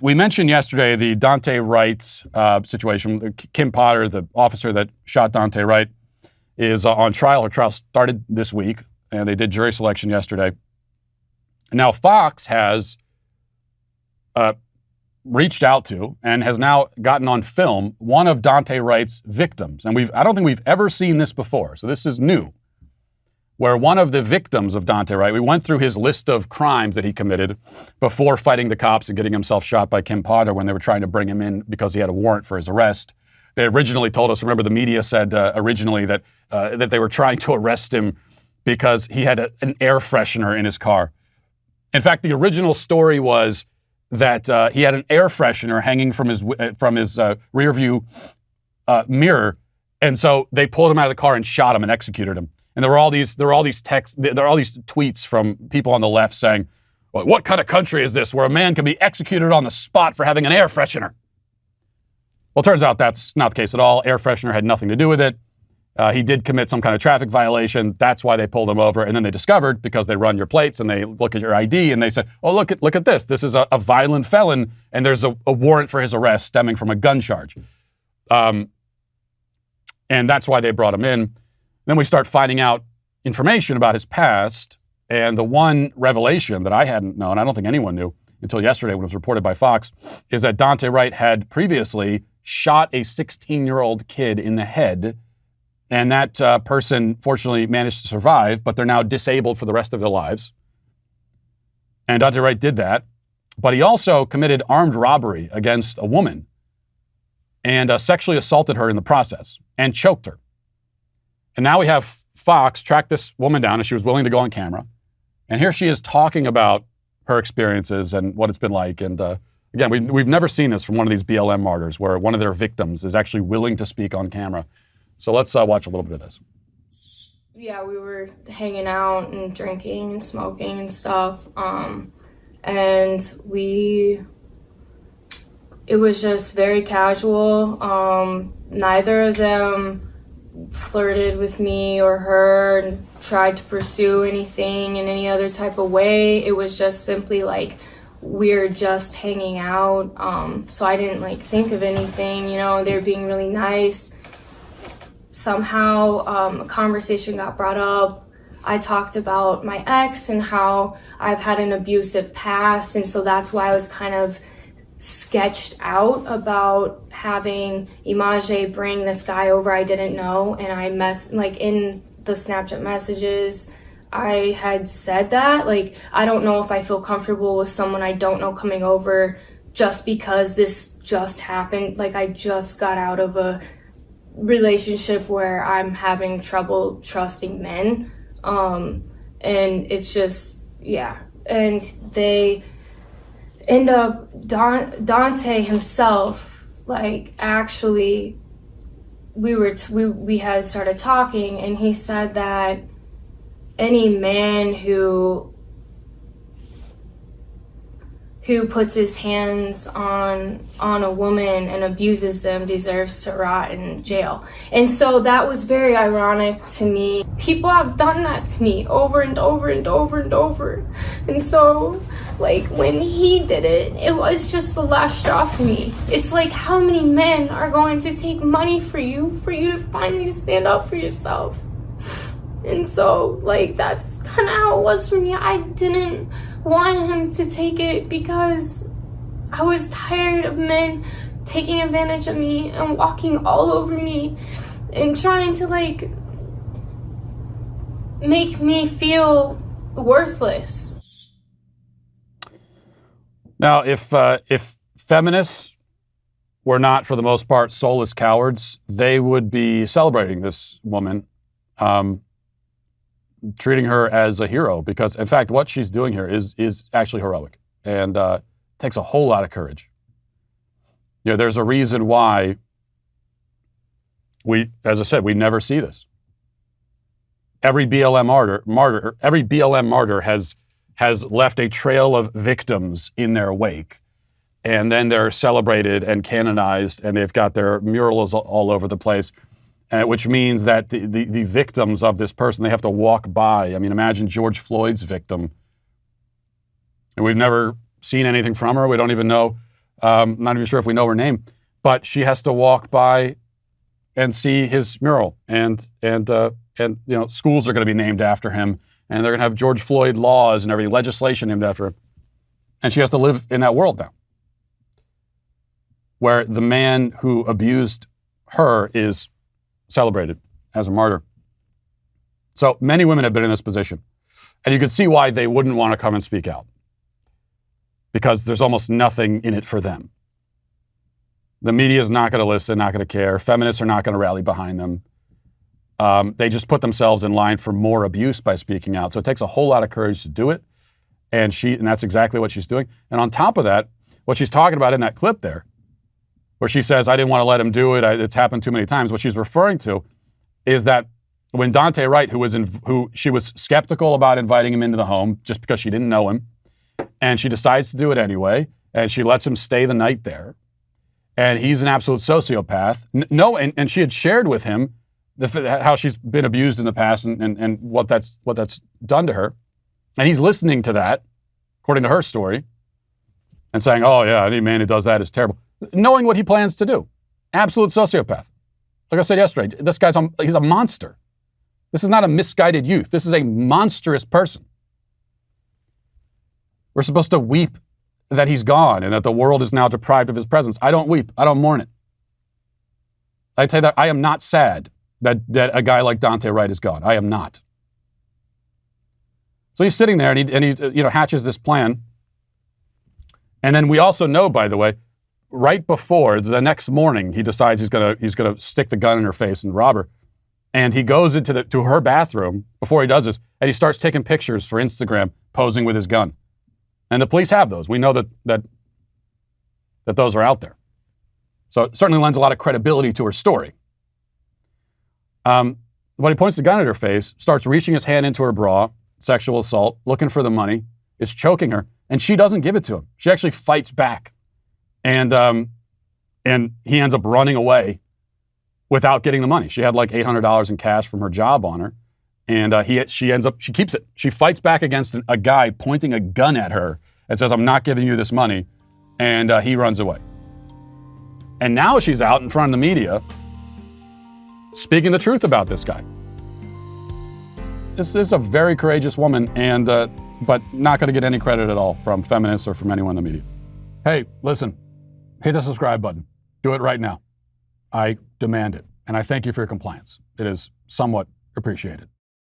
We mentioned yesterday the Daunte Wright situation. Kim Potter, the officer that shot Daunte Wright, is on trial. Her trial started this week, and they did jury selection yesterday. Now, Fox has reached out to and has now gotten on film one of Daunte Wright's victims. And I don't think we've ever seen this before, so this is new, where one of the victims of Daunte Wright, we went through his list of crimes that he committed before fighting the cops and getting himself shot by Kim Potter when they were trying to bring him in because he had a warrant for his arrest. They originally told us, remember the media said originally that they were trying to arrest him because he had an air freshener in his car. In fact, the original story was that he had an air freshener hanging from his rear view mirror, and so they pulled him out of the car and shot him and executed him. And there were all these tweets from people on the left saying, well, "What kind of country is this where a man can be executed on the spot for having an air freshener?" Well, it turns out that's not the case at all. Air freshener had nothing to do with it. He did commit some kind of traffic violation. That's why they pulled him over. And then they discovered, because they run your plates and they look at your ID, and they said, "Oh, look at this. This is a violent felon, and there's a warrant for his arrest stemming from a gun charge." And that's why they brought him in. Then we start finding out information about his past, and the one revelation that I hadn't known, I don't think anyone knew until yesterday when it was reported by Fox, is that Daunte Wright had previously shot a 16-year-old kid in the head, and that person fortunately managed to survive, but they're now disabled for the rest of their lives. And Daunte Wright did that, but he also committed armed robbery against a woman and sexually assaulted her in the process and choked her. And now we have Fox track this woman down, and she was willing to go on camera. And here she is talking about her experiences and what it's been like. And again, we've never seen this from one of these BLM martyrs, where one of their victims is actually willing to speak on camera. So let's watch a little bit of this. Yeah, we were hanging out and drinking and smoking and stuff. And it was just very casual. Neither of them flirted with me or her and tried to pursue anything in any other type of way. It was just simply like we're just hanging out. So I didn't think of anything, they're being really nice. Somehow a conversation got brought up. I talked about my ex and how I've had an abusive past, and so that's why I was kind of sketched out about having Image bring this guy over I didn't know. And I in the Snapchat messages, I had said that, I don't know if I feel comfortable with someone I don't know coming over just because this just happened. I just got out of a relationship where I'm having trouble trusting men. And it's just, yeah. And they end up, Daunte himself, actually, we had started talking, and he said that any man who puts his hands on a woman and abuses them deserves to rot in jail. And so that was very ironic to me. People have done that to me over and over and over and over. And so, when he did it, it was just the last straw for me. It's how many men are going to take money for you to finally stand up for yourself? And so, that's kind of how it was for me. I didn't want him to take it because I was tired of men taking advantage of me and walking all over me and trying to, make me feel worthless. Now, if feminists were not, for the most part, soulless cowards, they would be celebrating this woman, treating her as a hero, because, in fact, what she's doing here is actually heroic, and takes a whole lot of courage. There's a reason why as I said, we never see this. Every BLM martyr has left a trail of victims in their wake, and then they're celebrated and canonized, and they've got their murals all over the place. Which means that the victims of this person, they have to walk by. I mean, imagine George Floyd's victim. And we've never seen anything from her. We don't even know Not even sure if we know her name, but she has to walk by and see his mural, and schools are going to be named after him, and they're going to have George Floyd laws and everything, legislation named after him, and she has to live in that world now, where the man who abused her is celebrated as a martyr. So many women have been in this position, and you can see why they wouldn't want to come and speak out, because there's almost nothing in it for them. The media is not going to listen, not going to care. Feminists are not going to rally behind them. They just put themselves in line for more abuse by speaking out. So it takes a whole lot of courage to do it, and that's exactly what she's doing. And on top of that, what she's talking about in that clip there, where she says, I didn't want to let him do it, it's happened too many times, what she's referring to is that when Daunte Wright, who she was skeptical about inviting him into the home just because she didn't know him, and she decides to do it anyway, and she lets him stay the night there, and he's an absolute sociopath. And she had shared with him how she's been abused in the past and what that's done to her, and he's listening to that, according to her story, and saying, oh yeah, any man who does that is terrible, knowing what he plans to do. Absolute sociopath. Like I said yesterday, this guy's he's a monster. This is not a misguided youth. This is a monstrous person. We're supposed to weep that he's gone and that the world is now deprived of his presence. I don't weep. I don't mourn it. I tell you that I am not sad that a guy like Daunte Wright is gone. I am not. So he's sitting there and he hatches this plan. And then we also know, by the way, right before the next morning, he decides he's gonna stick the gun in her face and rob her. And he goes to her bathroom before he does this, and he starts taking pictures for Instagram, posing with his gun. And the police have those. We know that those are out there. So it certainly lends a lot of credibility to her story. But he points the gun at her face, starts reaching his hand into her bra, sexual assault, looking for the money, is choking her, and she doesn't give it to him. She actually fights back. And he ends up running away without getting the money. She had like $800 in cash from her job on her, and she keeps it. She fights back against a guy pointing a gun at her and says, I'm not giving you this money, and he runs away. And now she's out in front of the media speaking the truth about this guy. This is a very courageous woman, but not going to get any credit at all from feminists or from anyone in the media. Hey, listen, hit the subscribe button. Do it right now. I demand it. And I thank you for your compliance. It is somewhat appreciated.